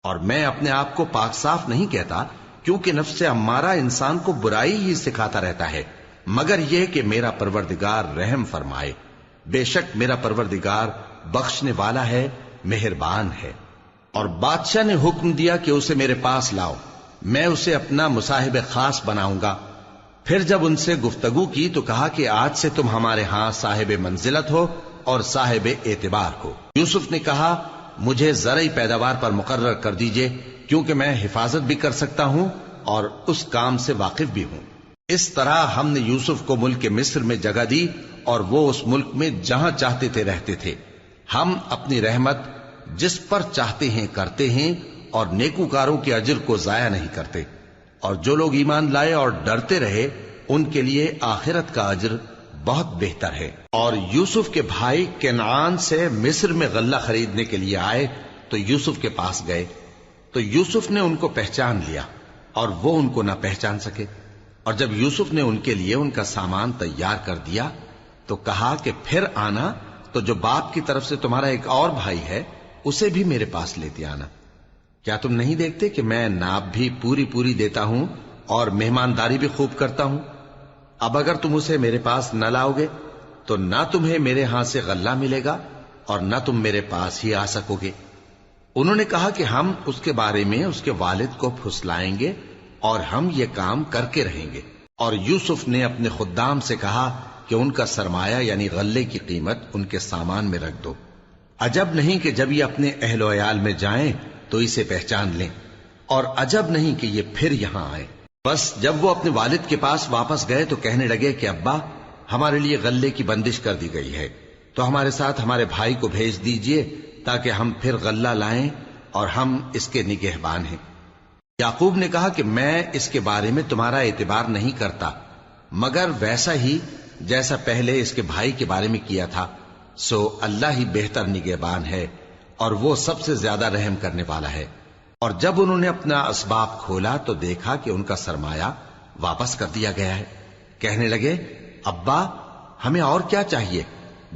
اور میں اپنے آپ کو پاک صاف نہیں کہتا، کیونکہ نفس امارہ انسان کو برائی ہی سکھاتا رہتا ہے، مگر یہ کہ میرا پروردگار رحم فرمائے۔ بے شک میرا پروردگار بخشنے والا ہے، مہربان ہے۔ اور بادشاہ نے حکم دیا کہ اسے میرے پاس لاؤ، میں اسے اپنا مصاحب خاص بناؤں گا۔ پھر جب ان سے گفتگو کی تو کہا کہ آج سے تم ہمارے ہاں صاحب منزلت ہو اور صاحب اعتبار ہو۔ یوسف نے کہا مجھے زرعی پیداوار پر مقرر کر دیجئے، کیونکہ میں حفاظت بھی کر سکتا ہوں اور اس کام سے واقف بھی ہوں۔ اس طرح ہم نے یوسف کو ملک مصر میں جگہ دی اور وہ اس ملک میں جہاں چاہتے تھے رہتے تھے۔ ہم اپنی رحمت جس پر چاہتے ہیں کرتے ہیں اور نیکوکاروں کے اجر کو ضائع نہیں کرتے، اور جو لوگ ایمان لائے اور ڈرتے رہے ان کے لیے آخرت کا اجر بہت بہتر ہے۔ اور یوسف کے بھائی کنعان سے مصر میں غلہ خریدنے کے لیے آئے تو یوسف کے پاس گئے، تو یوسف نے ان کو پہچان لیا اور وہ ان کو نہ پہچان سکے۔ اور جب یوسف نے ان کے لیے ان کا سامان تیار کر دیا تو کہا کہ پھر آنا تو جو باپ کی طرف سے تمہارا ایک اور بھائی ہے اسے بھی میرے پاس لیتے آنا۔ کیا تم نہیں دیکھتے کہ میں ناب بھی پوری پوری دیتا ہوں اور مہمانداری بھی خوب کرتا ہوں؟ اب اگر تم اسے میرے پاس نہ لاؤ گے تو نہ تمہیں میرے ہاں سے غلہ ملے گا اور نہ تم میرے پاس ہی آ سکو گے۔ انہوں نے کہا کہ ہم اس کے بارے میں اس کے والد کو پھسلائیں گے اور ہم یہ کام کر کے رہیں گے۔ اور یوسف نے اپنے خدام سے کہا کہ ان کا سرمایہ یعنی غلے کی قیمت ان کے سامان میں رکھ دو۔ عجب نہیں کہ جب یہ اپنے اہل و عیال میں جائیں تو اسے پہچان لیں، اور عجب نہیں کہ یہ پھر یہاں آئے۔ بس جب وہ اپنے والد کے پاس واپس گئے تو کہنے لگے کہ ابا ہمارے لیے غلے کی بندش کر دی گئی ہے، تو ہمارے ساتھ ہمارے بھائی کو بھیج دیجئے تاکہ ہم پھر غلہ لائیں اور ہم اس کے نگہبان ہیں۔ یعقوب نے کہا کہ میں اس کے بارے میں تمہارا اعتبار نہیں کرتا، مگر ویسا ہی جیسا پہلے اس کے بھائی کے بارے میں کیا تھا، سو اللہ ہی بہتر نگہبان ہے اور وہ سب سے زیادہ رحم کرنے والا ہے۔ اور جب انہوں نے اپنا اسباب کھولا تو دیکھا کہ ان کا سرمایہ واپس کر دیا گیا ہے۔ کہنے لگے ابا ہمیں اور کیا چاہیے،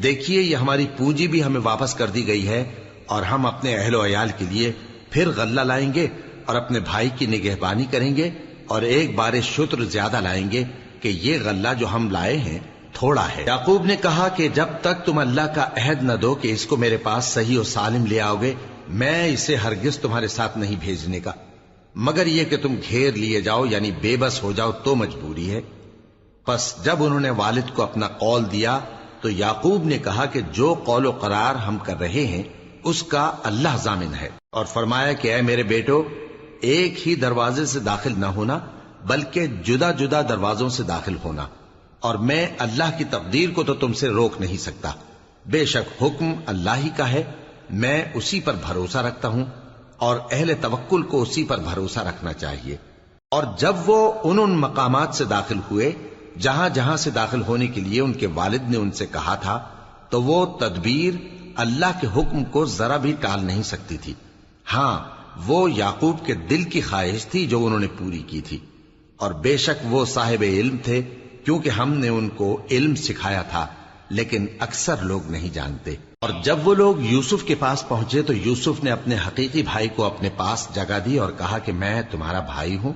دیکھیے یہ ہماری پونجی بھی ہمیں واپس کر دی گئی ہے، اور ہم اپنے اہل و عیال کے لیے پھر غلہ لائیں گے اور اپنے بھائی کی نگہبانی کریں گے، اور ایک بار شتر زیادہ لائیں گے کہ یہ غلہ جو ہم لائے ہیں تھوڑا ہے۔ یعقوب نے کہا کہ جب تک تم اللہ کا عہد نہ دو کہ اس کو میرے پاس صحیح و سالم لے آؤ گے، میں اسے ہرگز تمہارے ساتھ نہیں بھیجنے کا، مگر یہ کہ تم گھیر لیے جاؤ یعنی بے بس ہو جاؤ تو مجبوری ہے۔ پس جب انہوں نے والد کو اپنا قول دیا تو یعقوب نے کہا کہ جو قول و قرار ہم کر رہے ہیں اس کا اللہ ضامن ہے، اور فرمایا کہ اے میرے بیٹو ایک ہی دروازے سے داخل نہ ہونا بلکہ جدا جدا دروازوں سے داخل ہونا، اور میں اللہ کی تقدیر کو تو تم سے روک نہیں سکتا، بے شک حکم اللہ ہی کا ہے، میں اسی پر بھروسہ رکھتا ہوں اور اہل توکل کو اسی پر بھروسہ رکھنا چاہیے۔ اور جب وہ ان مقامات سے داخل ہوئے جہاں جہاں سے داخل ہونے کے لیے ان کے والد نے ان سے کہا تھا تو وہ تدبیر اللہ کے حکم کو ذرا بھی ٹال نہیں سکتی تھی۔ ہاں وہ یعقوب کے دل کی خواہش تھی جو انہوں نے پوری کی تھی، اور بے شک وہ صاحب علم تھے کیونکہ ہم نے ان کو علم سکھایا تھا، لیکن اکثر لوگ نہیں جانتے۔ اور جب وہ لوگ یوسف کے پاس پہنچے تو یوسف نے اپنے حقیقی بھائی کو اپنے پاس جگہ دی اور کہا کہ میں تمہارا بھائی ہوں،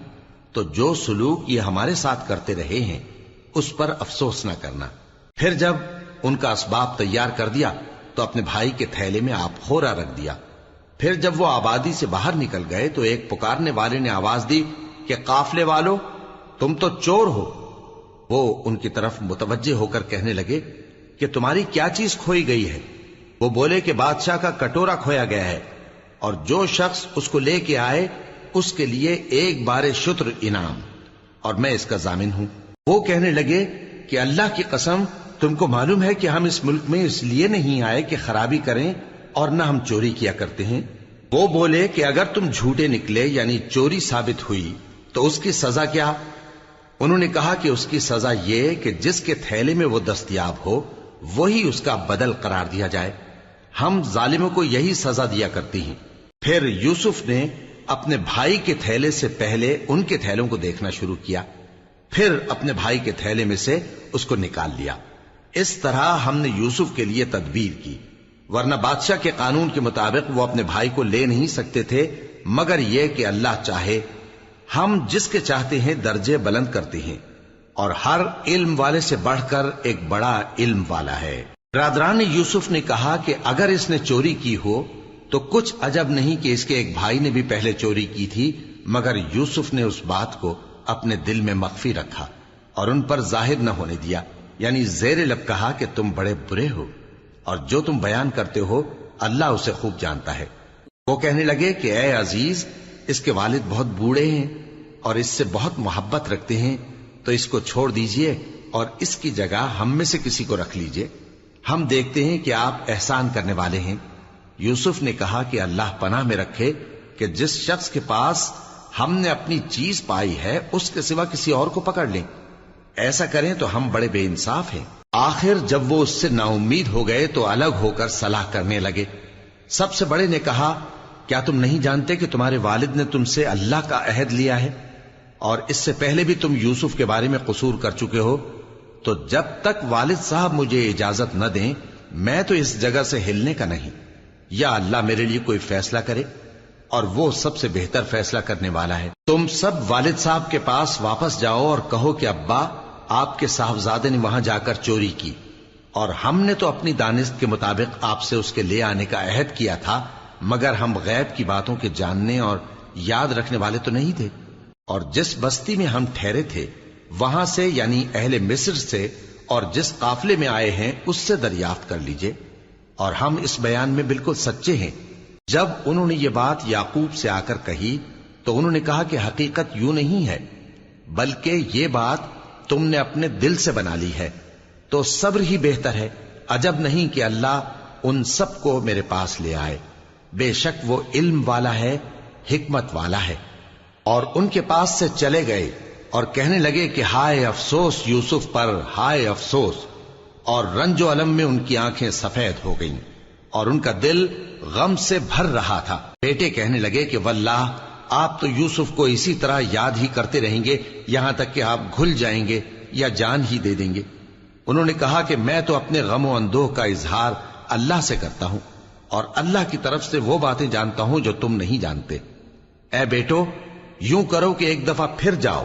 تو جو سلوک یہ ہمارے ساتھ کرتے رہے ہیں اس پر افسوس نہ کرنا۔ پھر جب ان کا اسباب تیار کر دیا تو اپنے بھائی کے تھیلے میں آپ خورا رکھ دیا۔ پھر جب وہ آبادی سے باہر نکل گئے تو ایک پکارنے والے نے آواز دی کہ قافلے والو تم تو چور ہو۔ وہ ان کی طرف متوجہ ہو کر کہنے لگے کہ تمہاری کیا چیز کھوئی گئی ہے؟ وہ بولے کہ بادشاہ کا کٹورا کھویا گیا ہے، اور جو شخص اس کو لے کے آئے اس کے لیے ایک بار شتر انعام، اور میں اس کا ضامن ہوں۔ وہ کہنے لگے کہ اللہ کی قسم تم کو معلوم ہے کہ ہم اس ملک میں اس لیے نہیں آئے کہ خرابی کریں اور نہ ہم چوری کیا کرتے ہیں۔ وہ بولے کہ اگر تم جھوٹے نکلے یعنی چوری ثابت ہوئی تو اس کی سزا کیا؟ انہوں نے کہا کہ اس کی سزا یہ کہ جس کے تھیلے میں وہ دستیاب ہو وہی اس کا بدل قرار دیا جائے، ہم ظالموں کو یہی سزا دیا کرتی ہیں۔ پھر یوسف نے اپنے بھائی کے تھیلے سے پہلے ان کے تھیلوں کو دیکھنا شروع کیا، پھر اپنے بھائی کے تھیلے میں سے اس کو نکال لیا۔ اس طرح ہم نے یوسف کے لیے تدبیر کی، ورنہ بادشاہ کے قانون کے مطابق وہ اپنے بھائی کو لے نہیں سکتے تھے مگر یہ کہ اللہ چاہے ہم جس کے چاہتے ہیں درجے بلند کرتے ہیں، اور ہر علم والے سے بڑھ کر ایک بڑا علم والا ہے۔ برادران یوسف نے کہا کہ اگر اس نے چوری کی ہو تو کچھ عجب نہیں کہ اس کے ایک بھائی نے بھی پہلے چوری کی تھی، مگر یوسف نے اس بات کو اپنے دل میں مخفی رکھا اور ان پر ظاہر نہ ہونے دیا، یعنی زیر لب کہا کہ تم بڑے برے ہو اور جو تم بیان کرتے ہو اللہ اسے خوب جانتا ہے۔ وہ کہنے لگے کہ اے عزیز، اس کے والد بہت بوڑھے ہیں اور اس سے بہت محبت رکھتے ہیں، تو اس کو چھوڑ دیجئے اور اس کی جگہ ہم میں سے کسی کو رکھ لیجئے، ہم دیکھتے ہیں کہ آپ احسان کرنے والے ہیں۔ یوسف نے کہا کہ اللہ پناہ میں رکھے کہ جس شخص کے پاس ہم نے اپنی چیز پائی ہے اس کے سوا کسی اور کو پکڑ لیں، ایسا کریں تو ہم بڑے بے انصاف ہیں۔ آخر جب وہ اس سے نا امید ہو گئے تو الگ ہو کر صلاح کرنے لگے۔ سب سے بڑے نے کہا، کیا تم نہیں جانتے کہ تمہارے والد نے تم سے اللہ کا عہد لیا ہے، اور اس سے پہلے بھی تم یوسف کے بارے میں قصور کر چکے ہو؟ تو جب تک والد صاحب مجھے اجازت نہ دیں میں تو اس جگہ سے ہلنے کا نہیں، یا اللہ میرے لیے کوئی فیصلہ کرے، اور وہ سب سے بہتر فیصلہ کرنے والا ہے۔ تم سب والد صاحب کے پاس واپس جاؤ اور کہو کہ ابا، آپ کے صاحبزادے نے وہاں جا کر چوری کی، اور ہم نے تو اپنی دانست کے مطابق آپ سے اس کے لے آنے کا عہد کیا تھا، مگر ہم غیب کی باتوں کے جاننے اور یاد رکھنے والے تو نہیں تھے، اور جس بستی میں ہم ٹھہرے تھے وہاں سے، یعنی اہل مصر سے، اور جس قافلے میں آئے ہیں اس سے دریافت کر لیجئے، اور ہم اس بیان میں بالکل سچے ہیں۔ جب انہوں نے یہ بات یعقوب سے آ کر کہی تو انہوں نے کہا کہ حقیقت یوں نہیں ہے، بلکہ یہ بات تم نے اپنے دل سے بنا لی ہے، تو صبر ہی بہتر ہے۔ عجب نہیں کہ اللہ ان سب کو میرے پاس لے آئے، بے شک وہ علم والا ہے، حکمت والا ہے۔ اور ان کے پاس سے چلے گئے اور کہنے لگے کہ ہائے افسوس یوسف پر، ہائے افسوس، اور رنج و الم میں ان کی آنکھیں سفید ہو گئیں اور ان کا دل غم سے بھر رہا تھا۔ بیٹے کہنے لگے کہ واللہ آپ تو یوسف کو اسی طرح یاد ہی کرتے رہیں گے یہاں تک کہ آپ گھل جائیں گے یا جان ہی دے دیں گے۔ انہوں نے کہا کہ میں تو اپنے غم و اندوہ کا اظہار اللہ سے کرتا ہوں، اور اللہ کی طرف سے وہ باتیں جانتا ہوں جو تم نہیں جانتے۔ اے بیٹو، یوں کرو کہ ایک دفعہ پھر جاؤ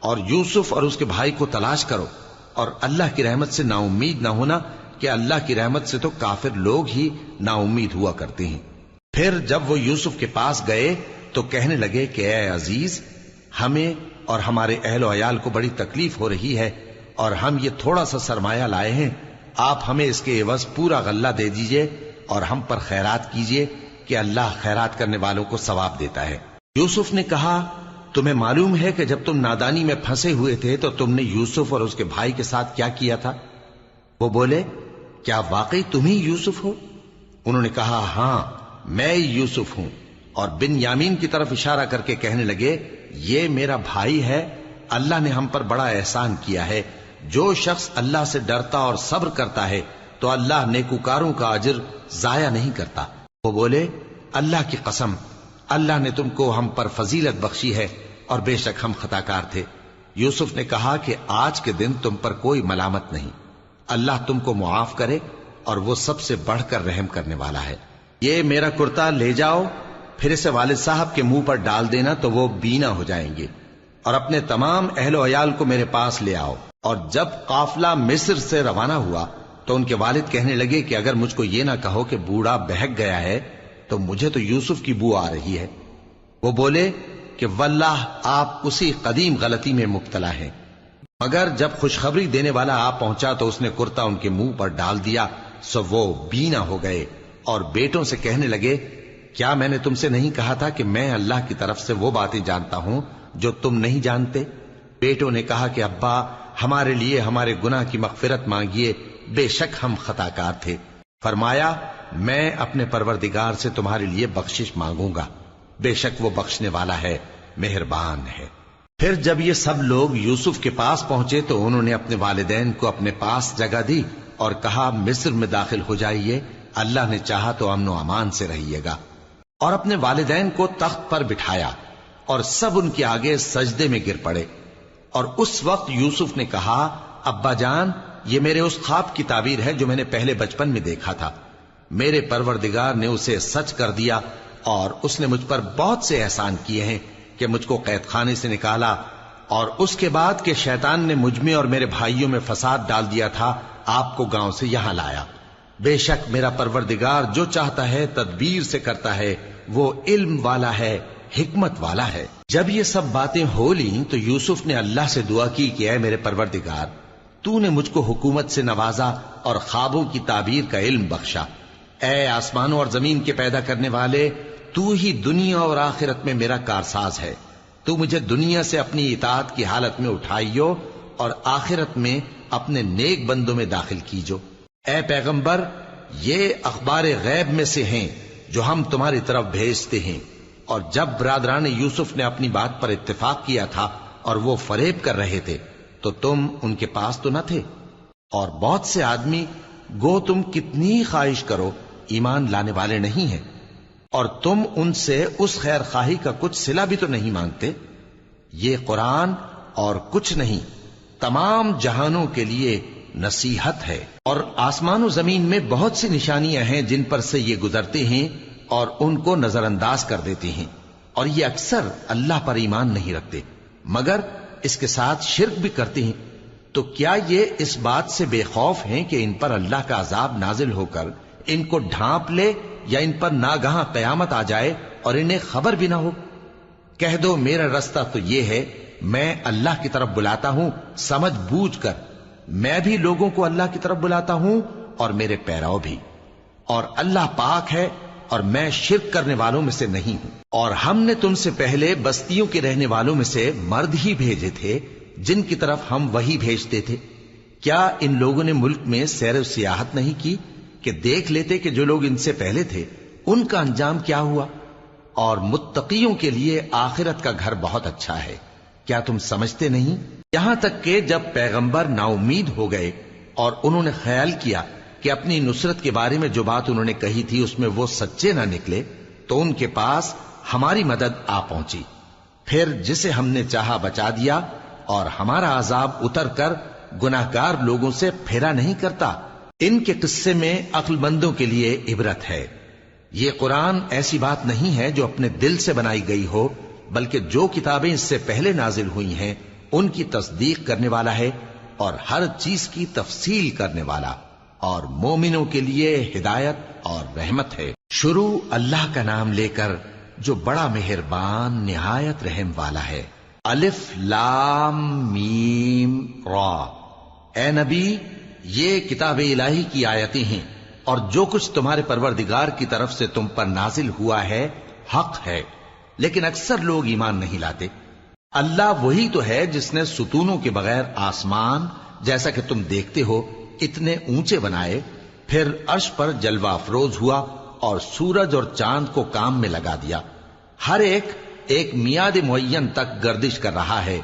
اور یوسف اور اس کے بھائی کو تلاش کرو، اور اللہ کی رحمت سے نا امید نہ ہونا کہ اللہ کی رحمت سے تو کافر لوگ ہی نا امید ہوا کرتے ہیں۔ پھر جب وہ یوسف کے پاس گئے تو کہنے لگے کہ اے عزیز، ہمیں اور ہمارے اہل و عیال کو بڑی تکلیف ہو رہی ہے، اور ہم یہ تھوڑا سا سرمایہ لائے ہیں، آپ ہمیں اس کے عوض پورا غلہ دے دیجئے اور ہم پر خیرات کیجئے کہ اللہ خیرات کرنے والوں کو ثواب دیتا ہے۔ یوسف نے کہا، تمہیں معلوم ہے کہ جب تم نادانی میں پھنسے ہوئے تھے تو تم نے یوسف اور اس کے بھائی کے ساتھ کیا کیا تھا؟ وہ بولے، کیا واقعی تم ہی یوسف ہو؟ انہوں نے کہا، ہاں میں یوسف ہوں، اور بن یامین کی طرف اشارہ کر کے کہنے لگے، یہ میرا بھائی ہے، اللہ نے ہم پر بڑا احسان کیا ہے۔ جو شخص اللہ سے ڈرتا اور صبر کرتا ہے تو اللہ نیکوکاروں کا اجر ضائع نہیں کرتا۔ وہ بولے، اللہ کی قسم، اللہ نے تم کو ہم پر فضیلت بخشی ہے، اور بے شک ہم خطاکار تھے۔ یوسف نے کہا کہ آج کے دن تم پر کوئی ملامت نہیں، اللہ تم کو معاف کرے، اور وہ سب سے بڑھ کر رحم کرنے والا ہے۔ یہ میرا کرتا لے جاؤ، پھر اسے والد صاحب کے منہ پر ڈال دینا تو وہ بینا ہو جائیں گے، اور اپنے تمام اہل و عیال کو میرے پاس لے آؤ۔ اور جب قافلہ مصر سے روانہ ہوا تو ان کے والد کہنے لگے کہ اگر مجھ کو یہ نہ کہو کہ بوڑھا بہک گیا ہے تو مجھے تو یوسف کی بو آ رہی ہے۔ وہ بولے کہ واللہ آپ اسی قدیم غلطی میں مبتلا ہیں۔ مگر جب خوشخبری دینے والا آ پہنچا تو اس نے کرتا ان کے منہ پر ڈال دیا، سو وہ بینا ہو گئے، اور بیٹوں سے کہنے لگے، کیا میں نے تم سے نہیں کہا تھا کہ میں اللہ کی طرف سے وہ باتیں جانتا ہوں جو تم نہیں جانتے؟ بیٹوں نے کہا کہ ابا، ہمارے لیے ہمارے گناہ کی مغفرت مانگیے، بے شک ہم خطاکار تھے۔ فرمایا، میں اپنے پروردگار سے تمہارے لیے بخشش مانگوں گا، بے شک وہ بخشنے والا ہے، مہربان ہے۔ پھر جب یہ سب لوگ یوسف کے پاس پہنچے تو انہوں نے اپنے والدین کو اپنے پاس جگہ دی اور کہا، مصر میں داخل ہو جائیے، اللہ نے چاہا تو امن و امان سے رہیے گا۔ اور اپنے والدین کو تخت پر بٹھایا اور سب ان کے آگے سجدے میں گر پڑے۔ اور اس وقت یوسف نے کہا، ابا جان، یہ میرے اس خواب کی تعبیر ہے جو میں نے پہلے بچپن میں دیکھا تھا، میرے پروردگار نے اسے سچ کر دیا اور اس نے مجھ پر بہت سے احسان کیے ہیں کہ مجھ کو قید خانے سے نکالا، اور اس کے بعد کہ شیطان نے مجھ میں اور میرے بھائیوں میں فساد ڈال دیا تھا، آپ کو گاؤں سے یہاں لایا۔ بے شک میرا پروردگار جو چاہتا ہے تدبیر سے کرتا ہے، وہ علم والا ہے، حکمت والا ہے۔ جب یہ سب باتیں ہو لیں تو یوسف نے اللہ سے دعا کی کہ اے میرے پروردگار، تو نے مجھ کو حکومت سے نوازا اور خوابوں کی تعبیر کا علم بخشا۔ اے آسمانوں اور زمین کے پیدا کرنے والے، تو ہی دنیا اور آخرت میں میرا کارساز ہے۔ تو مجھے دنیا سے اپنی اطاعت کی حالت میں اٹھائیو اور آخرت میں اپنے نیک بندوں میں داخل کیجو۔ اے پیغمبر، یہ اخبار غیب میں سے ہیں جو ہم تمہاری طرف بھیجتے ہیں۔ اور جب برادران یوسف نے اپنی بات پر اتفاق کیا تھا اور وہ فریب کر رہے تھے تو تم ان کے پاس تو نہ تھے، اور بہت سے آدمی گو تم کتنی خواہش کرو ایمان لانے والے نہیں ہیں، اور تم ان سے اس خیر خواہی کا کچھ صلہ بھی تو نہیں مانگتے۔ یہ قرآن اور کچھ نہیں تمام جہانوں کے لیے نصیحت ہے، اور آسمان و زمین میں بہت سی نشانیاں ہیں جن پر سے یہ گزرتے ہیں اور ان کو نظر انداز کر دیتے ہیں، اور یہ اکثر اللہ پر ایمان نہیں رکھتے مگر اس کے ساتھ شرک بھی کرتے ہیں۔ تو کیا یہ اس بات سے بے خوف ہیں کہ ان پر اللہ کا عذاب نازل ہو کر ان کو ڈھانپ لے، یا ان پر ناگہاں قیامت آ جائے اور انہیں خبر بھی نہ ہو؟ کہہ دو میرا رستہ تو یہ ہے، میں اللہ کی طرف بلاتا ہوں سمجھ بوجھ کر، میں بھی لوگوں کو اللہ کی طرف بلاتا ہوں اور میرے پیراؤ بھی، اور اللہ پاک ہے اور میں شرک کرنے والوں میں سے نہیں ہوں۔ اور ہم نے تم سے پہلے بستیوں کے رہنے والوں میں سے مرد ہی بھیجے تھے جن کی طرف ہم وہی بھیجتے تھے۔ کیا ان لوگوں نے ملک میں سیر و سیاحت نہیں کی کہ دیکھ لیتے کہ جو لوگ ان سے پہلے تھے ان کا انجام کیا ہوا؟ اور متقیوں کے لیے آخرت کا گھر بہت اچھا ہے، کیا تم سمجھتے نہیں؟ یہاں تک کہ جب پیغمبر نا امید ہو گئے اور انہوں نے خیال کیا کہ اپنی نصرت کے بارے میں جو بات انہوں نے کہی تھی اس میں وہ سچے نہ نکلے، تو ان کے پاس ہماری مدد آ پہنچی، پھر جسے ہم نے چاہا بچا دیا، اور ہمارا عذاب اتر کر گناہگار لوگوں سے پھیرا نہیں کرتا۔ ان کے قصے میں عقل مندوں کے لیے عبرت ہے۔ یہ قرآن ایسی بات نہیں ہے جو اپنے دل سے بنائی گئی ہو، بلکہ جو کتابیں اس سے پہلے نازل ہوئی ہیں ان کی تصدیق کرنے والا ہے اور ہر چیز کی تفصیل کرنے والا، اور مومنوں کے لیے ہدایت اور رحمت ہے۔ شروع اللہ کا نام لے کر جو بڑا مہربان نہایت رحم والا ہے۔ الف لام میم را۔ اے نبی، یہ کتاب الہی کی آیتیں ہیں، اور جو کچھ تمہارے پروردگار کی طرف سے تم پر نازل ہوا ہے حق ہے، لیکن اکثر لوگ ایمان نہیں لاتے۔ اللہ وہی تو ہے جس نے ستونوں کے بغیر آسمان جیسا کہ تم دیکھتے ہو اتنے اونچے بنائے، پھر عرش پر جلوہ افروز ہوا اور سورج اور چاند کو کام میں لگا دیا، ہر ایک میعاد معین تک گردش کر رہا ہے۔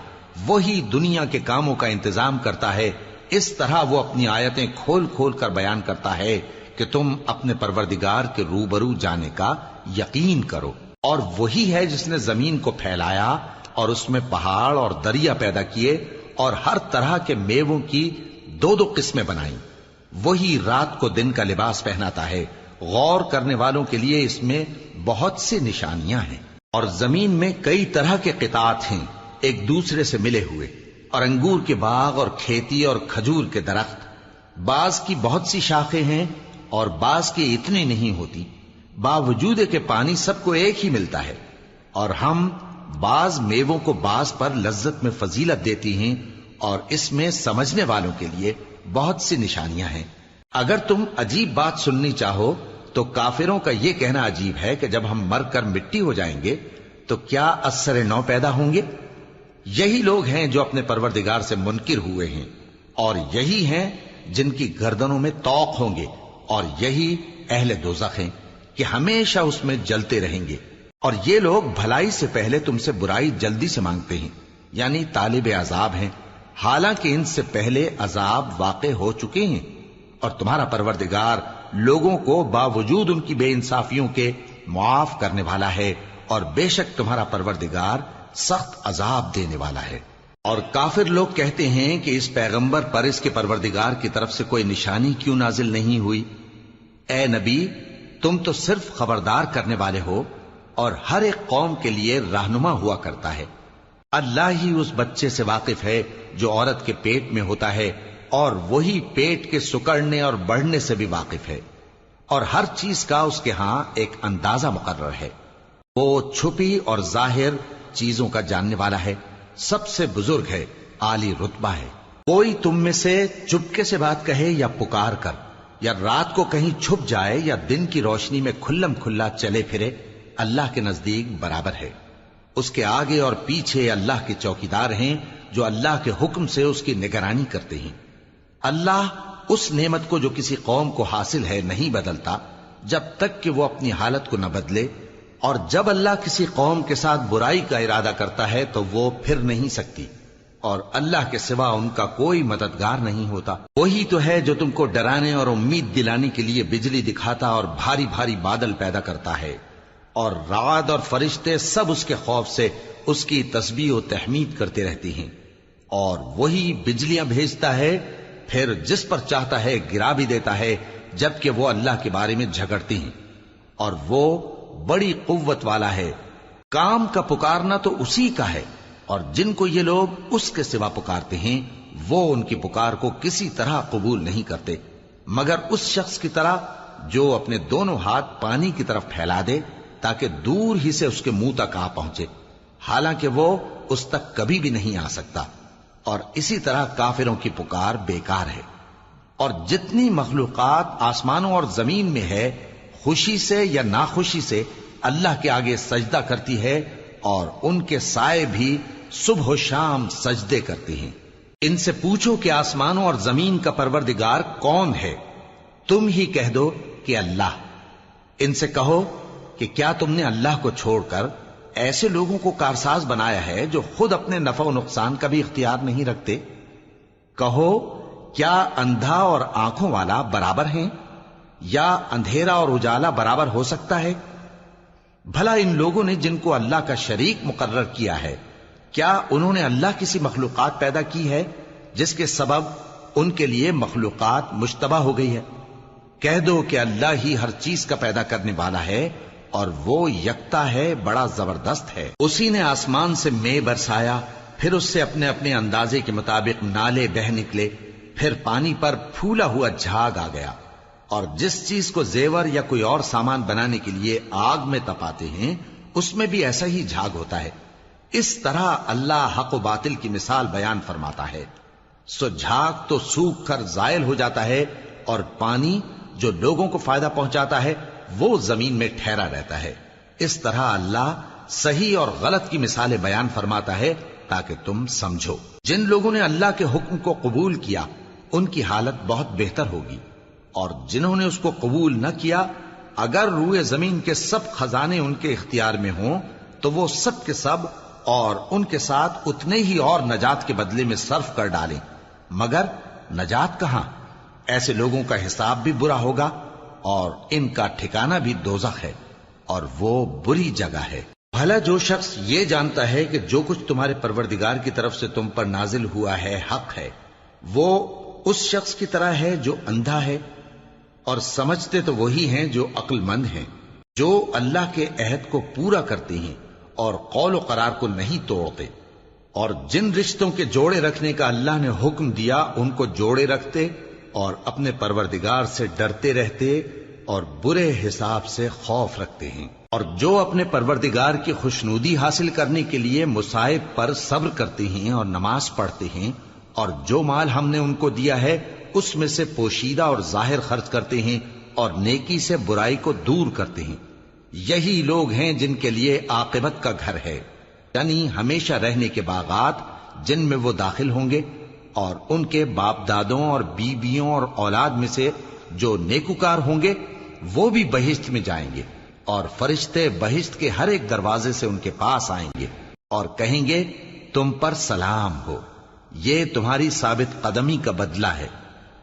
وہی دنیا کے کاموں کا انتظام کرتا ہے، اس طرح وہ اپنی آیتیں کھول کھول کر بیان کرتا ہے کہ تم اپنے پروردگار کے روبرو جانے کا یقین کرو۔ اور وہی ہے جس نے زمین کو پھیلایا اور اس میں پہاڑ اور دریا پیدا کیے اور ہر طرح کے میووں کی دو دو قسمیں بنائیں۔ وہی رات کو دن کا لباس پہناتا ہے، غور کرنے والوں کے لیے اس میں بہت سی نشانیاں ہیں۔ اور زمین میں کئی طرح کے قطعات ہیں ایک دوسرے سے ملے ہوئے، اور انگور کے باغ اور کھیتی اور کھجور کے درخت، بعض کی بہت سی شاخیں ہیں اور بعض کی اتنی نہیں ہوتی، باوجود کہ پانی سب کو ایک ہی ملتا ہے۔ اور ہم بعض میووں کو بعض پر لذت میں فضیلت دیتی ہیں، اور اس میں سمجھنے والوں کے لیے بہت سی نشانیاں ہیں۔ اگر تم عجیب بات سننی چاہو تو کافروں کا یہ کہنا عجیب ہے کہ جب ہم مر کر مٹی ہو جائیں گے تو کیا اثر نو پیدا ہوں گے؟ یہی لوگ ہیں جو اپنے پروردگار سے منکر ہوئے ہیں، اور یہی ہیں جن کی گردنوں میں طوق ہوں گے، اور یہی اہل دوزخ ہیں کہ ہمیشہ اس میں جلتے رہیں گے۔ اور یہ لوگ بھلائی سے پہلے تم سے برائی جلدی سے مانگتے ہیں، یعنی طالب عذاب ہیں، حالانکہ ان سے پہلے عذاب واقع ہو چکے ہیں۔ اور تمہارا پروردگار لوگوں کو باوجود ان کی بے انصافیوں کے معاف کرنے والا ہے، اور بے شک تمہارا پروردگار سخت عذاب دینے والا ہے۔ اور کافر لوگ کہتے ہیں کہ اس پیغمبر پر اس کے پروردگار کی طرف سے کوئی نشانی کیوں نازل نہیں ہوئی؟ اے نبی، تم تو صرف خبردار کرنے والے ہو، اور ہر ایک قوم کے لیے رہنما ہوا کرتا ہے۔ اللہ ہی اس بچے سے واقف ہے جو عورت کے پیٹ میں ہوتا ہے، اور وہی پیٹ کے سکڑنے اور بڑھنے سے بھی واقف ہے، اور ہر چیز کا اس کے ہاں ایک اندازہ مقرر ہے۔ وہ چھپی اور ظاہر چیزوں کا جاننے والا ہے، سب سے بزرگ ہے، عالی رتبہ ہے۔ کوئی تم میں سے چپکے سے بات کہے یا پکار کر، یا رات کو کہیں چھپ جائے یا دن کی روشنی میں کھلم کھلا چلے پھرے، اللہ کے نزدیک برابر ہے۔ اس کے آگے اور پیچھے اللہ کے چوکیدار ہیں جو اللہ کے حکم سے اس کی نگرانی کرتے ہیں۔ اللہ اس نعمت کو جو کسی قوم کو حاصل ہے نہیں بدلتا جب تک کہ وہ اپنی حالت کو نہ بدلے، اور جب اللہ کسی قوم کے ساتھ برائی کا ارادہ کرتا ہے تو وہ پھر نہیں سکتی، اور اللہ کے سوا ان کا کوئی مددگار نہیں ہوتا۔ وہی تو ہے جو تم کو ڈرانے اور امید دلانے کے لیے بجلی دکھاتا اور بھاری بھاری بادل پیدا کرتا ہے، اور رعد اور فرشتے سب اس کے خوف سے اس کی تسبیح و تحمید کرتے رہتے ہیں۔ اور وہی بجلیاں بھیجتا ہے، پھر جس پر چاہتا ہے گرا بھی دیتا ہے، جبکہ وہ اللہ کے بارے میں جھگڑتے ہیں، اور وہ بڑی قوت والا ہے۔ کام کا پکارنا تو اسی کا ہے، اور جن کو یہ لوگ اس کے سوا پکارتے ہیں وہ ان کی پکار کو کسی طرح قبول نہیں کرتے، مگر اس شخص کی طرح جو اپنے دونوں ہاتھ پانی کی طرف پھیلا دے تاکہ دور ہی سے اس کے منہ تک آ پہنچے، حالانکہ وہ اس تک کبھی بھی نہیں آ سکتا۔ اور اسی طرح کافروں کی پکار بیکار ہے۔ اور جتنی مخلوقات آسمانوں اور زمین میں ہے، خوشی سے یا ناخوشی سے اللہ کے آگے سجدہ کرتی ہے، اور ان کے سائے بھی صبح و شام سجدے کرتے ہیں۔ ان سے پوچھو کہ آسمانوں اور زمین کا پروردگار کون ہے؟ تم ہی کہہ دو کہ اللہ۔ ان سے کہو کہ کیا تم نے اللہ کو چھوڑ کر ایسے لوگوں کو کارساز بنایا ہے جو خود اپنے نفع و نقصان کا بھی اختیار نہیں رکھتے؟ کہو کیا اندھا اور آنکھوں والا برابر ہیں، یا اندھیرا اور اجالا برابر ہو سکتا ہے؟ بھلا ان لوگوں نے جن کو اللہ کا شریک مقرر کیا ہے، کیا انہوں نے اللہ کسی مخلوقات پیدا کی ہے جس کے سبب ان کے لیے مخلوقات مشتبہ ہو گئی ہے؟ کہہ دو کہ اللہ ہی ہر چیز کا پیدا کرنے والا ہے، اور وہ یکتا ہے، بڑا زبردست ہے۔ اسی نے آسمان سے مے برسایا، پھر اس سے اپنے اپنے اندازے کے مطابق نالے بہ نکلے، پھر پانی پر پھولا ہوا جھاگ آ گیا۔ اور جس چیز کو زیور یا کوئی اور سامان بنانے کے لیے آگ میں تپاتے ہیں اس میں بھی ایسا ہی جھاگ ہوتا ہے۔ اس طرح اللہ حق و باطل کی مثال بیان فرماتا ہے۔ سو جھاگ تو سوکھ کر زائل ہو جاتا ہے، اور پانی جو لوگوں کو فائدہ پہنچاتا ہے وہ زمین میں ٹھہرا رہتا ہے۔ اس طرح اللہ صحیح اور غلط کی مثالیں بیان فرماتا ہے تاکہ تم سمجھو۔ جن لوگوں نے اللہ کے حکم کو قبول کیا ان کی حالت بہت بہتر ہوگی، اور جنہوں نے اس کو قبول نہ کیا، اگر روئے زمین کے سب خزانے ان کے اختیار میں ہوں تو وہ سب کے سب اور ان کے ساتھ اتنے ہی اور نجات کے بدلے میں صرف کر ڈالیں، مگر نجات کہاں؟ ایسے لوگوں کا حساب بھی برا ہوگا، اور ان کا ٹھکانہ بھی دوزخ ہے، اور وہ بری جگہ ہے۔ بھلا جو شخص یہ جانتا ہے کہ جو کچھ تمہارے پروردگار کی طرف سے تم پر نازل ہوا ہے حق ہے، وہ اس شخص کی طرح ہے جو اندھا ہے؟ اور سمجھتے تو وہی ہیں جو عقل مند ہیں، جو اللہ کے عہد کو پورا کرتے ہیں اور قول و قرار کو نہیں توڑتے، اور جن رشتوں کے جوڑے رکھنے کا اللہ نے حکم دیا ان کو جوڑے رکھتے، اور اپنے پروردگار سے ڈرتے رہتے اور برے حساب سے خوف رکھتے ہیں، اور جو اپنے پروردگار کی خوشنودی حاصل کرنے کے لیے مصائب پر صبر کرتے ہیں اور نماز پڑھتے ہیں، اور جو مال ہم نے ان کو دیا ہے اس میں سے پوشیدہ اور ظاہر خرچ کرتے ہیں، اور نیکی سے برائی کو دور کرتے ہیں۔ یہی لوگ ہیں جن کے لیے عاقبت کا گھر ہے، یعنی ہمیشہ رہنے کے باغات جن میں وہ داخل ہوں گے، اور ان کے باپ دادوں اور بیویوں اور اولاد میں سے جو نیکوکار ہوں گے وہ بھی بہشت میں جائیں گے، اور فرشتے بہشت کے ہر ایک دروازے سے ان کے پاس آئیں گے اور کہیں گے تم پر سلام ہو، یہ تمہاری ثابت قدمی کا بدلہ ہے،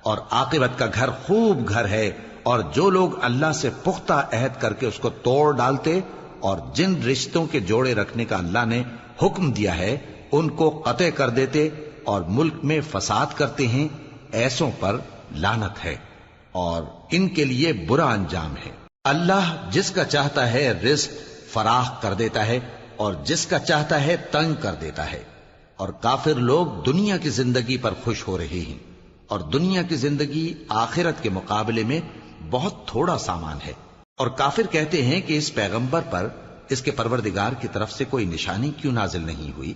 اور عاقبت کا گھر خوب گھر ہے۔ اور جو لوگ اللہ سے پختہ عہد کر کے اس کو توڑ ڈالتے اور جن رشتوں کے جوڑے رکھنے کا اللہ نے حکم دیا ہے ان کو قطع کر دیتے اور ملک میں فساد کرتے ہیں، ایسوں پر لعنت ہے اور ان کے لیے برا انجام ہے۔ اللہ جس کا چاہتا ہے رزق فراخ کر دیتا ہے اور جس کا چاہتا ہے تنگ کر دیتا ہے۔ اور کافر لوگ دنیا کی زندگی پر خوش ہو رہے ہیں، اور دنیا کی زندگی آخرت کے مقابلے میں بہت تھوڑا سامان ہے۔ اور کافر کہتے ہیں کہ اس پیغمبر پر اس کے پروردگار کی طرف سے کوئی نشانی کیوں نازل نہیں ہوئی؟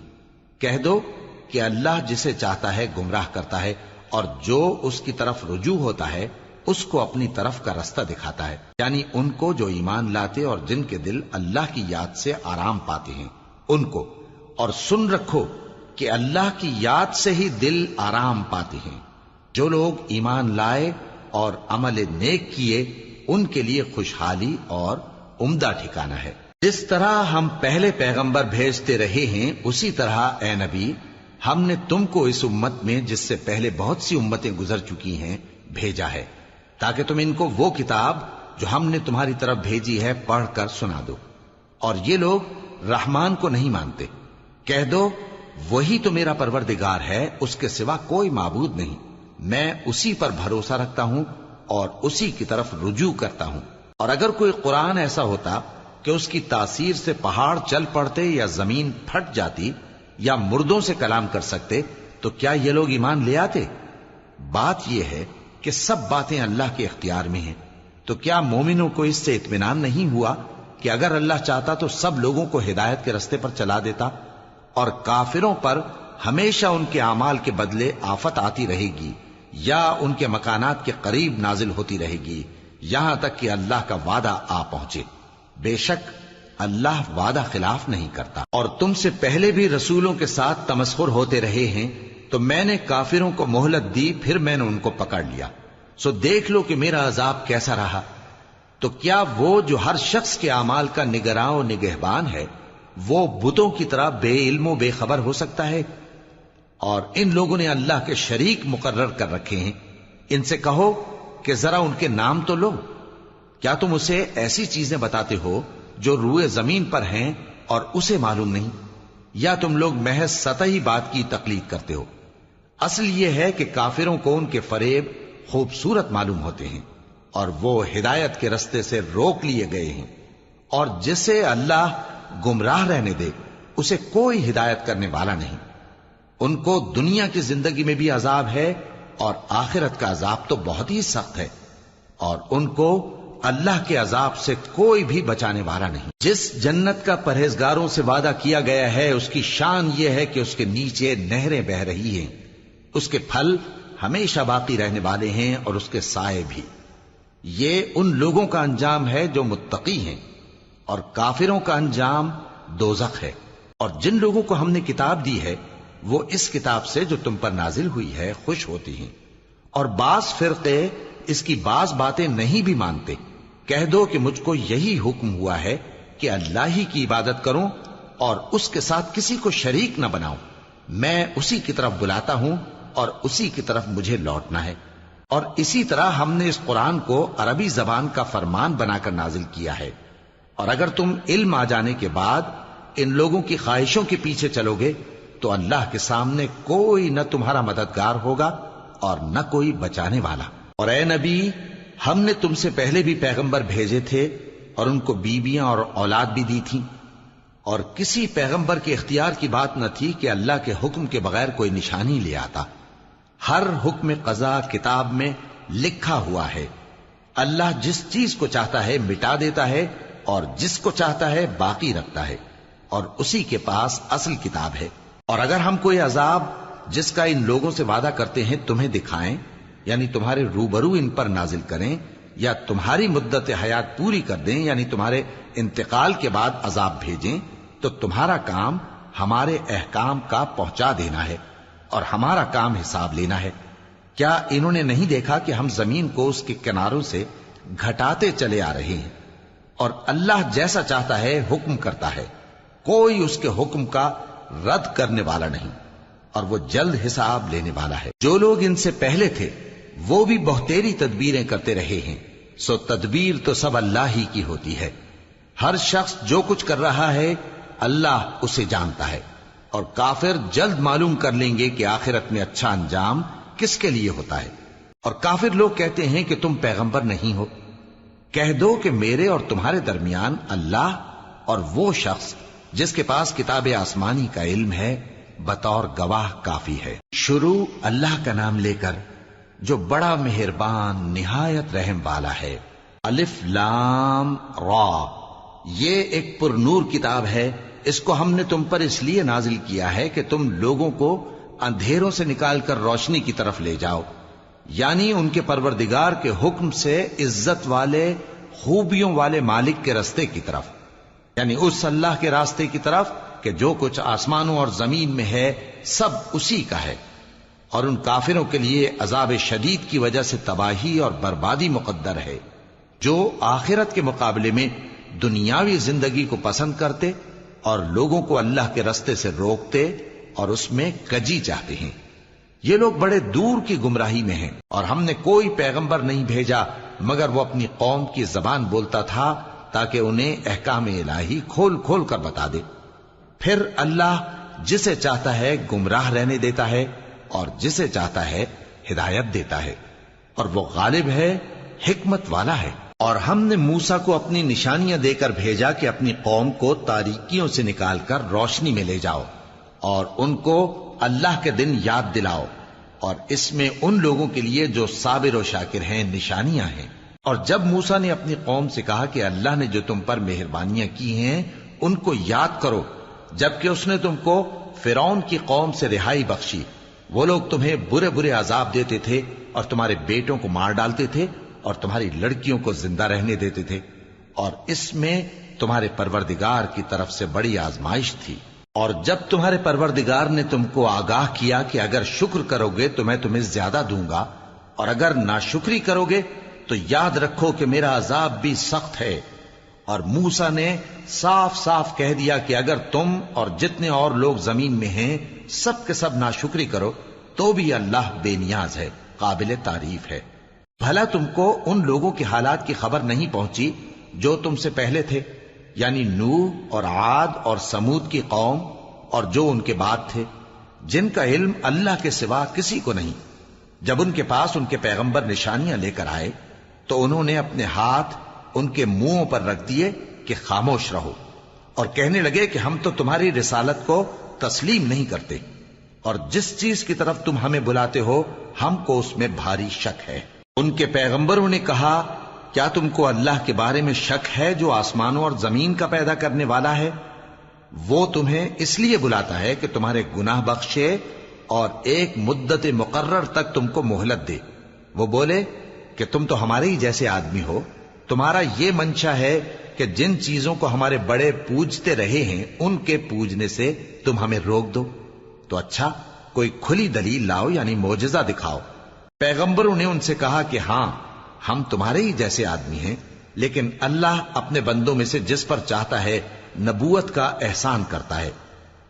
کہہ دو کہ اللہ جسے چاہتا ہے گمراہ کرتا ہے، اور جو اس کی طرف رجوع ہوتا ہے اس کو اپنی طرف کا رستہ دکھاتا ہے، یعنی ان کو جو ایمان لاتے اور جن کے دل اللہ کی یاد سے آرام پاتے ہیں ان کو۔ اور سن رکھو کہ اللہ کی یاد سے ہی دل آرام پاتے ہیں۔ جو لوگ ایمان لائے اور عمل نیک کیے ان کے لیے خوشحالی اور عمدہ ٹھکانہ ہے۔ جس طرح ہم پہلے پیغمبر بھیجتے رہے ہیں اسی طرح اے نبی ہم نے تم کو اس امت میں جس سے پہلے بہت سی امتیں گزر چکی ہیں بھیجا ہے، تاکہ تم ان کو وہ کتاب جو ہم نے تمہاری طرف بھیجی ہے پڑھ کر سنا دو۔ اور یہ لوگ رحمان کو نہیں مانتے۔ کہہ دو وہی تو میرا پروردگار ہے، اس کے سوا کوئی معبود نہیں، میں اسی پر بھروسہ رکھتا ہوں اور اسی کی طرف رجوع کرتا ہوں۔ اور اگر کوئی قرآن ایسا ہوتا کہ اس کی تاثیر سے پہاڑ چل پڑتے یا زمین پھٹ جاتی یا مردوں سے کلام کر سکتے تو کیا یہ لوگ ایمان لے آتے؟ بات یہ ہے کہ سب باتیں اللہ کے اختیار میں ہیں۔ تو کیا مومنوں کو اس سے اطمینان نہیں ہوا کہ اگر اللہ چاہتا تو سب لوگوں کو ہدایت کے رستے پر چلا دیتا؟ اور کافروں پر ہمیشہ ان کے اعمال کے بدلے آفت آتی رہے گی یا ان کے مکانات کے قریب نازل ہوتی رہے گی یہاں تک کہ اللہ کا وعدہ آ پہنچے۔ بے شک اللہ وعدہ خلاف نہیں کرتا۔ اور تم سے پہلے بھی رسولوں کے ساتھ تمسخر ہوتے رہے ہیں تو میں نے کافروں کو مہلت دی، پھر میں نے ان کو پکڑ لیا، سو دیکھ لو کہ میرا عذاب کیسا رہا۔ تو کیا وہ جو ہر شخص کے اعمال کا نگراں و نگہبان ہے وہ بتوں کی طرح بے علم و بے خبر ہو سکتا ہے؟ اور ان لوگوں نے اللہ کے شریک مقرر کر رکھے ہیں۔ ان سے کہو کہ ذرا ان کے نام تو لو۔ کیا تم اسے ایسی چیزیں بتاتے ہو جو روئے زمین پر ہیں اور اسے معلوم نہیں، یا تم لوگ محض سطحی بات کی تقلید کرتے ہو؟ اصل یہ ہے کہ کافروں کو ان کے فریب خوبصورت معلوم ہوتے ہیں اور وہ ہدایت کے رستے سے روک لیے گئے ہیں، اور جسے اللہ گمراہ رہنے دے اسے کوئی ہدایت کرنے والا نہیں۔ ان کو دنیا کی زندگی میں بھی عذاب ہے اور آخرت کا عذاب تو بہت ہی سخت ہے، اور ان کو اللہ کے عذاب سے کوئی بھی بچانے والا نہیں۔ جس جنت کا پرہیزگاروں سے وعدہ کیا گیا ہے اس کی شان یہ ہے کہ اس کے نیچے نہریں بہ رہی ہیں، اس کے پھل ہمیشہ باقی رہنے والے ہیں اور اس کے سائے بھی۔ یہ ان لوگوں کا انجام ہے جو متقی ہیں، اور کافروں کا انجام دوزخ ہے۔ اور جن لوگوں کو ہم نے کتاب دی ہے وہ اس کتاب سے جو تم پر نازل ہوئی ہے خوش ہوتی ہیں، اور بعض فرقے اس کی بعض باتیں نہیں بھی مانتے۔ کہہ دو کہ مجھ کو یہی حکم ہوا ہے کہ اللہ ہی کی عبادت کروں اور اس کے ساتھ کسی کو شریک نہ بناؤں۔ میں اسی کی طرف بلاتا ہوں اور اسی کی طرف مجھے لوٹنا ہے۔ اور اسی طرح ہم نے اس قرآن کو عربی زبان کا فرمان بنا کر نازل کیا ہے۔ اور اگر تم علم آ جانے کے بعد ان لوگوں کی خواہشوں کے پیچھے چلو گے تو اللہ کے سامنے کوئی نہ تمہارا مددگار ہوگا اور نہ کوئی بچانے والا۔ اور اے نبی ہم نے تم سے پہلے بھی پیغمبر بھیجے تھے اور ان کو بیویاں اور اولاد بھی دی تھی، اور کسی پیغمبر کے اختیار کی بات نہ تھی کہ اللہ کے حکم کے بغیر کوئی نشانی لے آتا۔ ہر حکم قضا کتاب میں لکھا ہوا ہے۔ اللہ جس چیز کو چاہتا ہے مٹا دیتا ہے اور جس کو چاہتا ہے باقی رکھتا ہے، اور اسی کے پاس اصل کتاب ہے۔ اور اگر ہم کوئی عذاب جس کا ان لوگوں سے وعدہ کرتے ہیں تمہیں دکھائیں، یعنی تمہارے روبرو ان پر نازل کریں، یا تمہاری مدت حیات پوری کر دیں یعنی تمہارے انتقال کے بعد عذاب بھیجیں، تو تمہارا کام ہمارے احکام کا پہنچا دینا ہے اور ہمارا کام حساب لینا ہے۔ کیا انہوں نے نہیں دیکھا کہ ہم زمین کو اس کے کناروں سے گھٹاتے چلے آ رہے ہیں؟ اور اللہ جیسا چاہتا ہے حکم کرتا ہے، کوئی اس کے حکم کا رد کرنے والا نہیں، اور وہ جلد حساب لینے والا ہے۔ جو لوگ ان سے پہلے تھے وہ بھی بہتیری تدبیریں کرتے رہے ہیں، سو تدبیر تو سب اللہ ہی کی ہوتی ہے۔ ہر شخص جو کچھ کر رہا ہے اللہ اسے جانتا ہے، اور کافر جلد معلوم کر لیں گے کہ آخرت میں اچھا انجام کس کے لیے ہوتا ہے۔ اور کافر لوگ کہتے ہیں کہ تم پیغمبر نہیں ہو۔ کہہ دو کہ میرے اور تمہارے درمیان اللہ اور وہ شخص جس کے پاس کتاب آسمانی کا علم ہے بطور گواہ کافی ہے۔ شروع اللہ کا نام لے کر جو بڑا مہربان نہایت رحم والا ہے۔ الف لام را، یہ ایک پر نور کتاب ہے، اس کو ہم نے تم پر اس لیے نازل کیا ہے کہ تم لوگوں کو اندھیروں سے نکال کر روشنی کی طرف لے جاؤ، یعنی ان کے پروردگار کے حکم سے عزت والے خوبیوں والے مالک کے راستے کی طرف، یعنی اس اللہ کے راستے کی طرف کہ جو کچھ آسمانوں اور زمین میں ہے سب اسی کا ہے۔ اور ان کافروں کے لیے عذاب شدید کی وجہ سے تباہی اور بربادی مقدر ہے، جو آخرت کے مقابلے میں دنیاوی زندگی کو پسند کرتے اور لوگوں کو اللہ کے راستے سے روکتے اور اس میں کجی چاہتے ہیں۔ یہ لوگ بڑے دور کی گمراہی میں ہیں، اور ہم نے کوئی پیغمبر نہیں بھیجا مگر وہ اپنی قوم کی زبان بولتا تھا تاکہ انہیں احکام الہی کھول کھول کر بتا دے۔ پھر اللہ جسے چاہتا ہے گمراہ رہنے دیتا ہے اور جسے چاہتا ہے ہدایت دیتا ہے، اور وہ غالب ہے، حکمت والا ہے۔ اور ہم نے موسیٰ کو اپنی نشانیاں دے کر بھیجا کہ اپنی قوم کو تاریکیوں سے نکال کر روشنی میں لے جاؤ اور ان کو اللہ کے دن یاد دلاؤ، اور اس میں ان لوگوں کے لیے جو صابر و شاکر ہیں نشانیاں ہیں۔ اور جب موسیٰ نے اپنی قوم سے کہا کہ اللہ نے جو تم پر مہربانیاں کی ہیں ان کو یاد کرو، جبکہ اس نے تم کو فرعون کی قوم سے رہائی بخشی، وہ لوگ تمہیں برے برے عذاب دیتے تھے اور تمہارے بیٹوں کو مار ڈالتے تھے اور تمہاری لڑکیوں کو زندہ رہنے دیتے تھے، اور اس میں تمہارے پروردگار کی طرف سے بڑی آزمائش تھی۔ اور جب تمہارے پروردگار نے تم کو آگاہ کیا کہ اگر شکر کرو گے تو میں تمہیں زیادہ دوں گا، اور اگر ناشکری کرو گے تو یاد رکھو کہ میرا عذاب بھی سخت ہے۔ اور موسیٰ نے صاف صاف کہہ دیا کہ اگر تم اور جتنے اور لوگ زمین میں ہیں سب کے سب ناشکری کرو تو بھی اللہ بے نیاز ہے، قابل تعریف ہے۔ بھلا تم کو ان لوگوں کے حالات کی خبر نہیں پہنچی جو تم سے پہلے تھے، یعنی نوح اور عاد اور سمود کی قوم اور جو ان کے بعد تھے، جن کا علم اللہ کے سوا کسی کو نہیں۔ جب ان کے پاس ان کے پیغمبر نشانیاں لے کر آئے تو انہوں نے اپنے ہاتھ ان کے منہوں پر رکھ دیے کہ خاموش رہو، اور کہنے لگے کہ ہم تو تمہاری رسالت کو تسلیم نہیں کرتے، اور جس چیز کی طرف تم ہمیں بلاتے ہو ہم کو اس میں بھاری شک ہے۔ ان کے پیغمبروں نے کہا، کیا تم کو اللہ کے بارے میں شک ہے جو آسمانوں اور زمین کا پیدا کرنے والا ہے؟ وہ تمہیں اس لیے بلاتا ہے کہ تمہارے گناہ بخشے اور ایک مدت مقرر تک تم کو مہلت دے۔ وہ بولے کہ تم تو ہمارے ہی جیسے آدمی ہو، تمہارا یہ منشا ہے کہ جن چیزوں کو ہمارے بڑے پوجتے رہے ہیں ان کے پوجنے سے تم ہمیں روک دو، تو اچھا کوئی کھلی دلیل لاؤ، یعنی معجزہ دکھاؤ۔ پیغمبروں نے ان سے کہا کہ ہاں ہم تمہارے ہی جیسے آدمی ہیں، لیکن اللہ اپنے بندوں میں سے جس پر چاہتا ہے نبوت کا احسان کرتا ہے،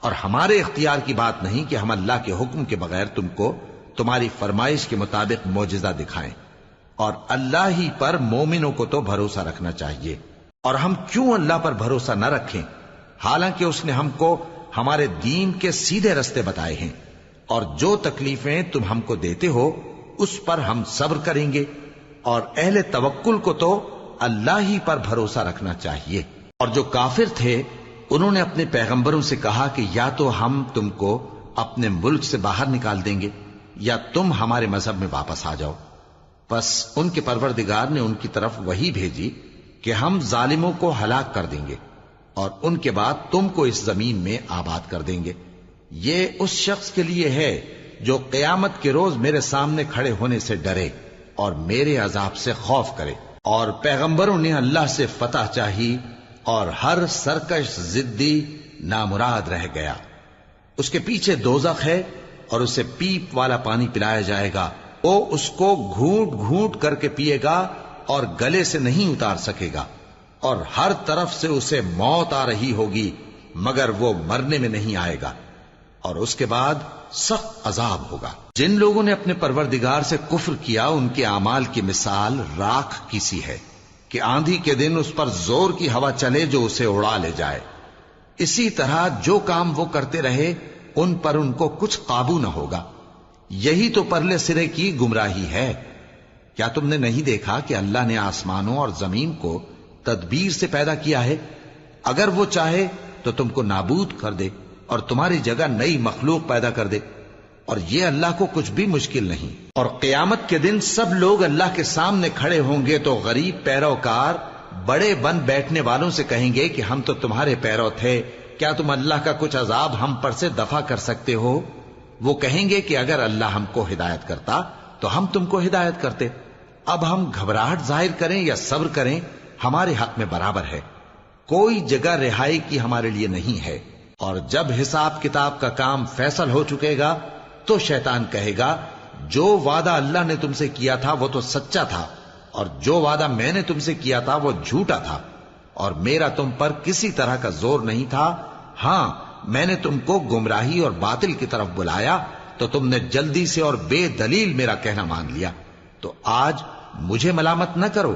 اور ہمارے اختیار کی بات نہیں کہ ہم اللہ کے حکم کے بغیر تم کو تمہاری فرمائش کے مطابق معجزہ دکھائیں، اور اللہ ہی پر مومنوں کو تو بھروسہ رکھنا چاہیے۔ اور ہم کیوں اللہ پر بھروسہ نہ رکھیں حالانکہ اس نے ہم کو ہمارے دین کے سیدھے رستے بتائے ہیں، اور جو تکلیفیں تم ہم کو دیتے ہو اس پر ہم صبر کریں گے، اور اہل توکل کو تو اللہ ہی پر بھروسہ رکھنا چاہیے۔ اور جو کافر تھے انہوں نے اپنے پیغمبروں سے کہا کہ یا تو ہم تم کو اپنے ملک سے باہر نکال دیں گے یا تم ہمارے مذہب میں واپس آ جاؤ۔ پس ان کے پروردگار نے ان کی طرف وحی بھیجی کہ ہم ظالموں کو ہلاک کر دیں گے اور ان کے بعد تم کو اس زمین میں آباد کر دیں گے۔ یہ اس شخص کے لیے ہے جو قیامت کے روز میرے سامنے کھڑے ہونے سے ڈرے اور میرے عذاب سے خوف کرے۔ اور پیغمبروں نے اللہ سے فتح چاہی اور ہر سرکش ضدی نامراد رہ گیا۔ اس کے پیچھے دوزخ ہے اور اسے پیپ والا پانی پلایا جائے گا، وہ اس کو گھونٹ گھونٹ کر کے پیے گا اور گلے سے نہیں اتار سکے گا، اور ہر طرف سے اسے موت آ رہی ہوگی مگر وہ مرنے میں نہیں آئے گا، اور اس کے بعد سخت عذاب ہوگا۔ جن لوگوں نے اپنے پروردگار سے کفر کیا ان کے اعمال کی مثال راکھ کی سی ہے کہ آندھی کے دن اس پر زور کی ہوا چلے جو اسے اڑا لے جائے۔ اسی طرح جو کام وہ کرتے رہے ان پر ان کو کچھ قابو نہ ہوگا۔ یہی تو پرلے سرے کی گمراہی ہے۔ کیا تم نے نہیں دیکھا کہ اللہ نے آسمانوں اور زمین کو تدبیر سے پیدا کیا ہے؟ اگر وہ چاہے تو تم کو نابود کر دے اور تمہاری جگہ نئی مخلوق پیدا کر دے، اور یہ اللہ کو کچھ بھی مشکل نہیں۔ اور قیامت کے دن سب لوگ اللہ کے سامنے کھڑے ہوں گے تو غریب پیروکار بڑے بن بیٹھنے والوں سے کہیں گے کہ ہم تو تمہارے پیرو تھے، کیا تم اللہ کا کچھ عذاب ہم پر سے دفع کر سکتے ہو؟ وہ کہیں گے کہ اگر اللہ ہم کو ہدایت کرتا تو ہم تم کو ہدایت کرتے۔ اب ہم گھبراہٹ ظاہر کریں یا صبر کریں، ہمارے حق میں برابر ہے، کوئی جگہ رہائی کی ہمارے لیے نہیں ہے۔ اور جب حساب کتاب کا کام فیصل ہو چکے گا تو شیطان کہے گا جو وعدہ اللہ نے تم سے کیا تھا وہ تو سچا تھا، اور جو وعدہ میں نے تم سے کیا تھا وہ جھوٹا تھا، اور میرا تم پر کسی طرح کا زور نہیں تھا۔ ہاں، میں نے تم کو گمراہی اور باطل کی طرف بلایا تو تم نے جلدی سے اور بے دلیل میرا کہنا مان لیا، تو آج مجھے ملامت نہ کرو،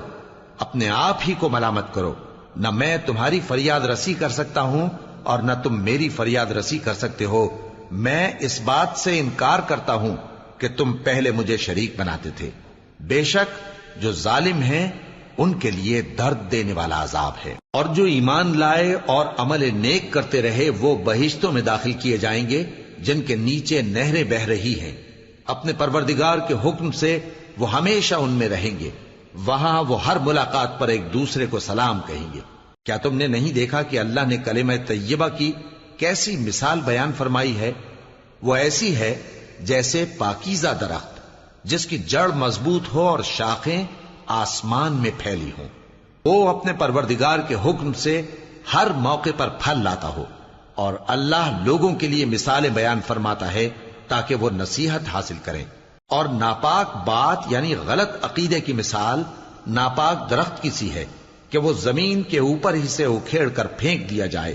اپنے آپ ہی کو ملامت کرو۔ نہ میں تمہاری فریاد رسی کر سکتا ہوں اور نہ تم میری فریاد رسی کر سکتے ہو۔ میں اس بات سے انکار کرتا ہوں کہ تم پہلے مجھے شریک بناتے تھے۔ بے شک جو ظالم ہیں ان کے لیے درد دینے والا عذاب ہے۔ اور جو ایمان لائے اور عمل نیک کرتے رہے وہ بہشتوں میں داخل کیے جائیں گے جن کے نیچے نہریں بہہ رہی ہیں، اپنے پروردگار کے حکم سے وہ ہمیشہ ان میں رہیں گے، وہاں وہ ہر ملاقات پر ایک دوسرے کو سلام کہیں گے۔ کیا تم نے نہیں دیکھا کہ اللہ نے کلمہ طیبہ کی کیسی مثال بیان فرمائی ہے؟ وہ ایسی ہے جیسے پاکیزہ درخت جس کی جڑ مضبوط ہو اور شاخیں آسمان میں پھیلی ہوں، وہ اپنے پروردگار کے حکم سے ہر موقع پر پھل لاتا ہو۔ اور اللہ لوگوں کے لیے مثالیں بیان فرماتا ہے تاکہ وہ نصیحت حاصل کریں۔ اور ناپاک بات یعنی غلط عقیدے کی مثال ناپاک درخت کی سی ہے کہ وہ زمین کے اوپر ہی سے اکھیڑ کر پھینک دیا جائے،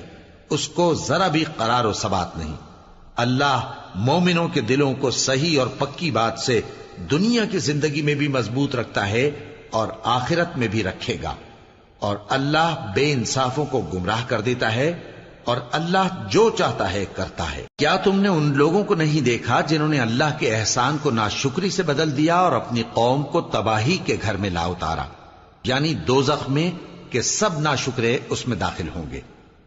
اس کو ذرا بھی قرار و ثبات نہیں۔ اللہ مومنوں کے دلوں کو صحیح اور پکی بات سے دنیا کی زندگی میں بھی مضبوط رکھتا ہے اور آخرت میں بھی رکھے گا۔ اور اللہ بے انصافوں کو گمراہ کر دیتا ہے، اور اللہ جو چاہتا ہے کرتا ہے۔ کیا تم نے ان لوگوں کو نہیں دیکھا جنہوں نے اللہ کے احسان کو ناشکری سے بدل دیا اور اپنی قوم کو تباہی کے گھر میں لا اتارا، یعنی دوزخ میں، کہ سب ناشکرے اس میں داخل ہوں گے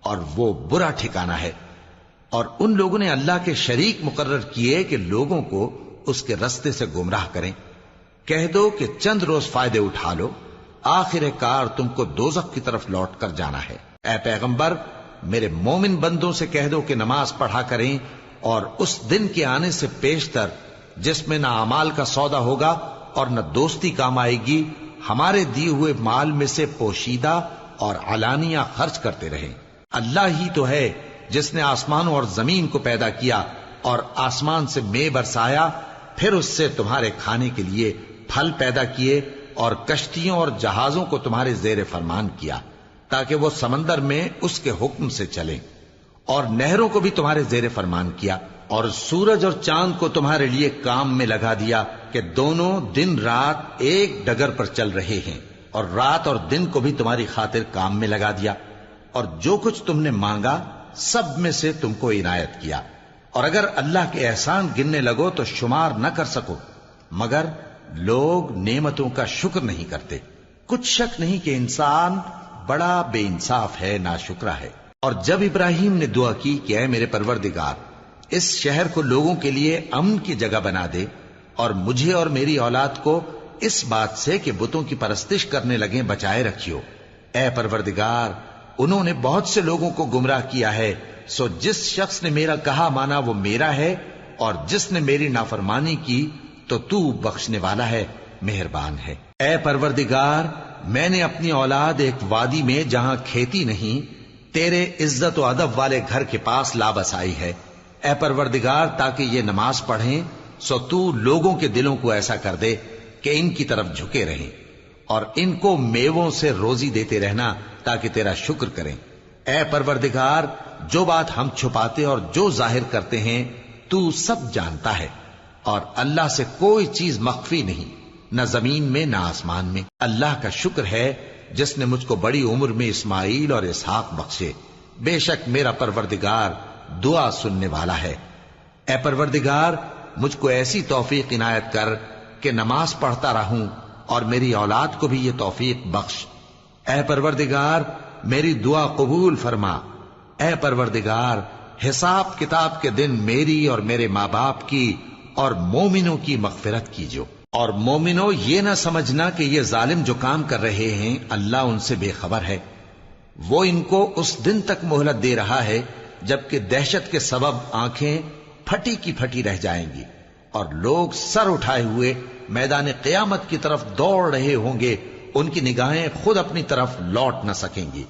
اور وہ برا ٹھکانہ ہے۔ اور ان لوگوں نے اللہ کے شریک مقرر کیے کہ لوگوں کو اس کے رستے سے گمراہ کریں۔ کہہ دو کہ چند روز فائدے اٹھا لو، آخر کار تم کو دوزخ کی طرف لوٹ کر جانا ہے۔ اے پیغمبر، میرے مومن بندوں سے کہہ دو کہ نماز پڑھا کریں، اور اس دن کے آنے سے پیشتر جس میں نہ اعمال کا سودا ہوگا اور نہ دوستی کام آئے گی، ہمارے دیے ہوئے مال میں سے پوشیدہ اور علانیہ خرچ کرتے رہیں۔ اللہ ہی تو ہے جس نے آسمانوں اور زمین کو پیدا کیا اور آسمان سے مے برسایا، پھر اس سے تمہارے کھانے کے لیے پھل پیدا کیے اور کشتیوں اور جہازوں کو تمہارے زیر فرمان کیا تاکہ وہ سمندر میں اس کے حکم سے چلیں، اور نہروں کو بھی تمہارے زیر فرمان کیا، اور سورج اور چاند کو تمہارے لیے کام میں لگا دیا کہ دونوں دن رات ایک ڈگر پر چل رہے ہیں، اور رات اور دن کو بھی تمہاری خاطر کام میں لگا دیا، اور جو کچھ تم نے مانگا سب میں سے تم کو عنایت کیا۔ اور اگر اللہ کے احسان گننے لگو تو شمار نہ کر سکو، مگر لوگ نعمتوں کا شکر نہیں کرتے۔ کچھ شک نہیں کہ انسان بڑا بے انصاف ہے، ناشکرا ہے۔ اور جب ابراہیم نے دعا کی کہ اے میرے پروردگار، اس شہر کو لوگوں کے لیے امن کی جگہ بنا دے، اور مجھے اور میری اولاد کو اس بات سے کہ بتوں کی پرستش کرنے لگیں بچائے رکھیو۔ اے پروردگار، انہوں نے بہت سے لوگوں کو گمراہ کیا ہے، سو جس شخص نے میرا کہا مانا وہ میرا ہے، اور جس نے میری نافرمانی کی تو تو بخشنے والا ہے، مہربان ہے۔ اے پروردگار، میں نے اپنی اولاد ایک وادی میں جہاں کھیتی نہیں، تیرے عزت و ادب والے گھر کے پاس لا بسائی ہے۔ اے پروردگار، تاکہ یہ نماز پڑھیں، سو تو لوگوں کے دلوں کو ایسا کر دے کہ ان کی طرف جھکے رہیں، اور ان کو میووں سے روزی دیتے رہنا تاکہ تیرا شکر کریں۔ اے پروردگار، جو بات ہم چھپاتے اور جو ظاہر کرتے ہیں تو سب جانتا ہے، اور اللہ سے کوئی چیز مخفی نہیں، نہ زمین میں نہ آسمان میں۔ اللہ کا شکر ہے جس نے مجھ کو بڑی عمر میں اسماعیل اور اسحاق بخشے، بے شک میرا پروردگار دعا سننے والا ہے۔ اے پروردگار، مجھ کو ایسی توفیق عنایت کر کہ نماز پڑھتا رہوں، اور میری اولاد کو بھی یہ توفیق بخش۔ اے پروردگار، میری دعا قبول فرما۔ اے پروردگار، حساب کتاب کے دن میری اور میرے ماں باپ کی اور مومنوں کی مغفرت کیجو۔ اور مومنوں، یہ نہ سمجھنا کہ یہ ظالم جو کام کر رہے ہیں اللہ ان سے بے خبر ہے۔ وہ ان کو اس دن تک مہلت دے رہا ہے جبکہ دہشت کے سبب آنکھیں پھٹی کی پھٹی رہ جائیں گی اور لوگ سر اٹھائے ہوئے میدان قیامت کی طرف دوڑ رہے ہوں گے۔ ان کی نگاہیں خود اپنی طرف لوٹ نہ سکیں گی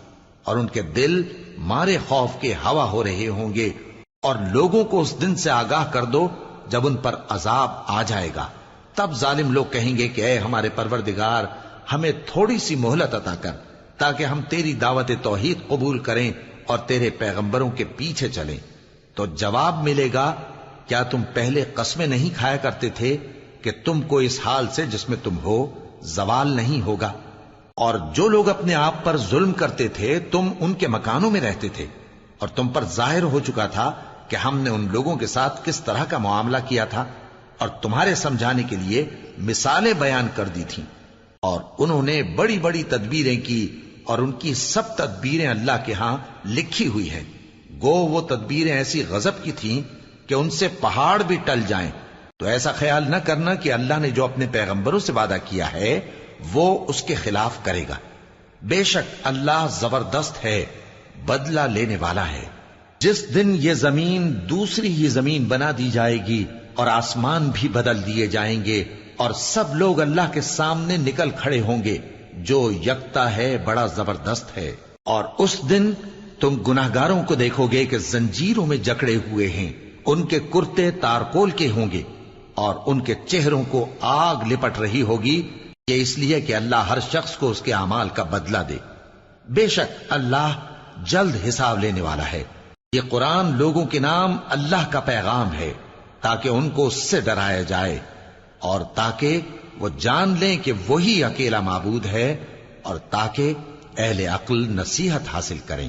اور ان کے دل مارے خوف کے ہوا ہو رہے ہوں گے۔ اور لوگوں کو اس دن سے آگاہ کر دو جب ان پر عذاب آ جائے گا۔ تب ظالم لوگ کہیں گے کہ اے ہمارے پروردگار، ہمیں تھوڑی سی مہلت عطا کر تاکہ ہم تیری دعوت توحید قبول کریں اور تیرے پیغمبروں کے پیچھے چلیں۔ تو جواب ملے گا، کیا تم پہلے قسمیں نہیں کھایا کرتے تھے کہ تم کو اس حال سے جس میں تم ہو زوال نہیں ہوگا؟ اور جو لوگ اپنے آپ پر ظلم کرتے تھے تم ان کے مکانوں میں رہتے تھے، اور تم پر ظاہر ہو چکا تھا کہ ہم نے ان لوگوں کے ساتھ کس طرح کا معاملہ کیا تھا، اور تمہارے سمجھانے کے لیے مثالیں بیان کر دی تھیں۔ اور انہوں نے بڑی بڑی تدبیریں کی، اور ان کی سب تدبیریں اللہ کے ہاں لکھی ہوئی ہیں۔ گو وہ تدبیریں ایسی غضب کی تھیں کہ ان سے پہاڑ بھی ٹل جائیں۔ تو ایسا خیال نہ کرنا کہ اللہ نے جو اپنے پیغمبروں سے وعدہ کیا ہے وہ اس کے خلاف کرے گا۔ بے شک اللہ زبردست ہے، بدلہ لینے والا ہے۔ جس دن یہ زمین دوسری ہی زمین بنا دی جائے گی اور آسمان بھی بدل دیے جائیں گے اور سب لوگ اللہ کے سامنے نکل کھڑے ہوں گے، جو یکتا ہے بڑا زبردست ہے۔ اور اس دن تم گناہگاروں کو دیکھو گے کہ زنجیروں میں جکڑے ہوئے ہیں، ان کے کرتے تارکول کے ہوں گے اور ان کے چہروں کو آگ لپٹ رہی ہوگی، یہ اس لیے کہ اللہ ہر شخص کو اس کے اعمال کا بدلہ دے۔ بے شک اللہ جلد حساب لینے والا ہے۔ یہ قرآن لوگوں کے نام اللہ کا پیغام ہے تاکہ ان کو اس سے ڈرایا جائے اور تاکہ وہ جان لیں کہ وہی اکیلا معبود ہے، اور تاکہ اہل عقل نصیحت حاصل کریں۔